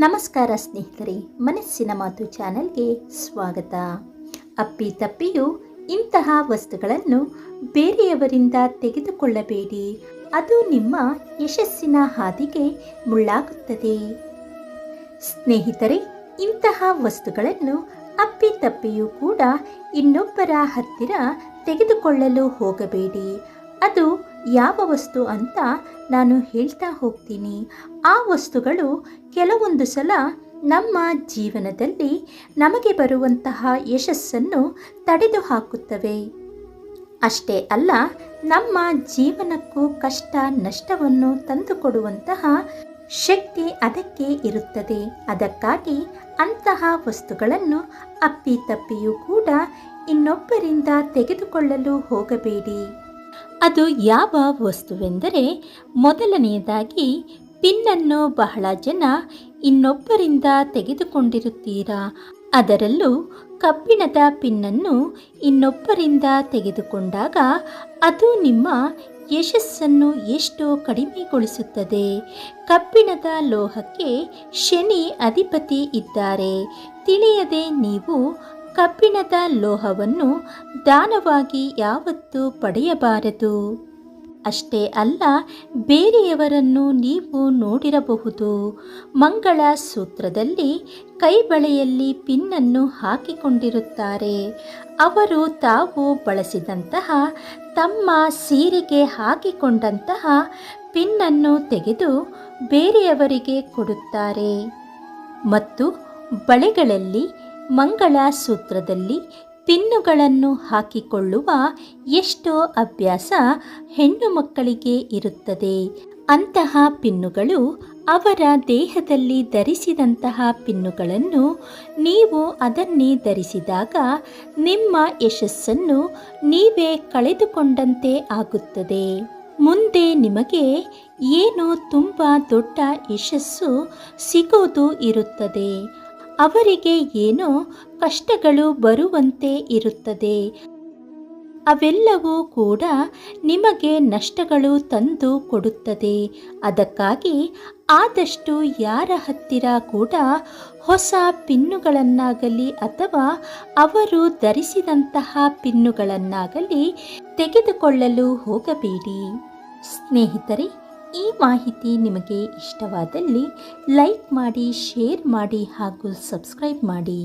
ನಮಸ್ಕಾರ ಸ್ನೇಹಿತರೆ, ಮನಸ್ಸಿನ ಮಾತು ಚಾನೆಲ್ಗೆ ಸ್ವಾಗತ. ಅಪ್ಪಿತಪ್ಪಿಯೂ ಇಂತಹ ವಸ್ತುಗಳನ್ನು ಬೇರೆಯವರಿಂದ ತೆಗೆದುಕೊಳ್ಳಬೇಡಿ, ಅದು ನಿಮ್ಮ ಯಶಸ್ಸಿನ ಹಾದಿಗೆ ಮುಳ್ಳಾಗುತ್ತದೆ. ಸ್ನೇಹಿತರೆ, ಇಂತಹ ವಸ್ತುಗಳನ್ನು ಅಪ್ಪಿತಪ್ಪಿಯೂ ಕೂಡ ಇನ್ನೊಬ್ಬರ ಹತ್ತಿರ ತೆಗೆದುಕೊಳ್ಳಲು ಹೋಗಬೇಡಿ. ಅದು ಯಾವ ವಸ್ತು ಅಂತ ನಾನು ಹೇಳ್ತಾ ಹೋಗ್ತೀನಿ. ಆ ವಸ್ತುಗಳು ಕೆಲವೊಂದು ಸಲ ನಮ್ಮ ಜೀವನದಲ್ಲಿ ನಮಗೆ ಬರುವಂತಹ ಯಶಸ್ಸನ್ನು ತಡೆದು ಹಾಕುತ್ತವೆ. ಅಷ್ಟೇ ಅಲ್ಲ, ನಮ್ಮ ಜೀವನಕ್ಕೂ ಕಷ್ಟ ನಷ್ಟವನ್ನು ತಂದುಕೊಡುವಂತಹ ಶಕ್ತಿ ಅದಕ್ಕೆ ಇರುತ್ತದೆ. ಅದಕ್ಕಾಗಿ ಅಂತಹ ವಸ್ತುಗಳನ್ನು ಅಪ್ಪಿತಪ್ಪಿಯೂ ಕೂಡ ಇನ್ನೊಬ್ಬರಿಂದ ತೆಗೆದುಕೊಳ್ಳಲು ಹೋಗಬೇಡಿ. ಅದು ಯಾವ ವಸ್ತುವೆಂದರೆ, ಮೊದಲನೆಯದಾಗಿ ಪಿನ್ನನ್ನು ಬಹಳ ಜನ ಇನ್ನೊಬ್ಬರಿಂದ ತೆಗೆದುಕೊಂಡಿರುತ್ತೀರಾ. ಅದರಲ್ಲೂ ಕಬ್ಬಿಣದ ಪಿನ್ನನ್ನು ಇನ್ನೊಬ್ಬರಿಂದ ತೆಗೆದುಕೊಂಡಾಗ ಅದು ನಿಮ್ಮ ಯಶಸ್ಸನ್ನು ಎಷ್ಟೋ ಕಡಿಮೆಗೊಳಿಸುತ್ತದೆ. ಕಬ್ಬಿಣದ ಲೋಹಕ್ಕೆ ಶನಿ ಅಧಿಪತಿ ಇದ್ದಾರೆ. ತಿಳಿಯದೆ ನೀವು ಕಬ್ಬಿಣದ ಲೋಹವನ್ನು ದಾನವಾಗಿ ಯಾವತ್ತೂ ಪಡೆಯಬಾರದು. ಅಷ್ಟೇ ಅಲ್ಲ, ಬೇರೆಯವರನ್ನು ನೀವು ನೋಡಿರಬಹುದು, ಮಂಗಳ ಸೂತ್ರದಲ್ಲಿ ಕೈಬಳೆಯಲ್ಲಿ ಪಿನ್ನನ್ನು ಹಾಕಿಕೊಂಡಿರುತ್ತಾರೆ. ಅವರು ತಾವು ಬಳಸಿದಂತಹ ತಮ್ಮ ಸೀರೆಗೆ ಹಾಕಿಕೊಂಡಂತಹ ಪಿನ್ನನ್ನು ತೆಗೆದು ಬೇರೆಯವರಿಗೆ ಕೊಡುತ್ತಾರೆ. ಮತ್ತು ಬಳೆಗಳಲ್ಲಿ ಮಂಗಳ ಸೂತ್ರದಲ್ಲಿ ಪಿನ್ನುಗಳನ್ನು ಹಾಕಿಕೊಳ್ಳುವ ಎಷ್ಟೋ ಅಭ್ಯಾಸ ಹೆಣ್ಣು ಮಕ್ಕಳಿಗೆ ಇರುತ್ತದೆ. ಅಂತಹ ಪಿನ್ನುಗಳು ಅವರ ದೇಹದಲ್ಲಿ ಧರಿಸಿದಂತಹ ಪಿನ್ನುಗಳನ್ನು ನೀವು ಅದನ್ನೇ ಧರಿಸಿದಾಗ ನಿಮ್ಮ ಯಶಸ್ಸನ್ನು ನೀವೇ ಕಳೆದುಕೊಂಡಂತೆ ಆಗುತ್ತದೆ. ಮುಂದೆ ನಿಮಗೆ ಏನೋ ತುಂಬ ದೊಡ್ಡ ಯಶಸ್ಸು ಸಿಗೋದು ಇರುತ್ತದೆ. ಅವರಿಗೆ ಏನೋ ಕಷ್ಟಗಳು ಬರುವಂತೆ ಇರುತ್ತದೆ. ಅವೆಲ್ಲವೂ ಕೂಡ ನಿಮಗೆ ನಷ್ಟಗಳು ತಂದು ಕೊಡುತ್ತದೆ. ಅದಕ್ಕಾಗಿ ಆದಷ್ಟು ಯಾರ ಹತ್ತಿರ ಕೂಡ ಹೊಸ ಪಿನ್ನುಗಳನ್ನಾಗಲಿ ಅಥವಾ ಅವರು ಧರಿಸಿದಂತಹ ಪಿನ್ನುಗಳನ್ನಾಗಲಿ ತೆಗೆದುಕೊಳ್ಳಲು ಹೋಗಬೇಡಿ. ಸ್ನೇಹಿತರೆ, ಈ ಮಾಹಿತಿ ನಿಮಗೆ ಇಷ್ಟವಾದಲ್ಲಿ ಲೈಕ್ ಮಾಡಿ, ಶೇರ್ ಮಾಡಿ ಹಾಗೂ ಸಬ್ಸ್ಕ್ರೈಬ್ ಮಾಡಿ.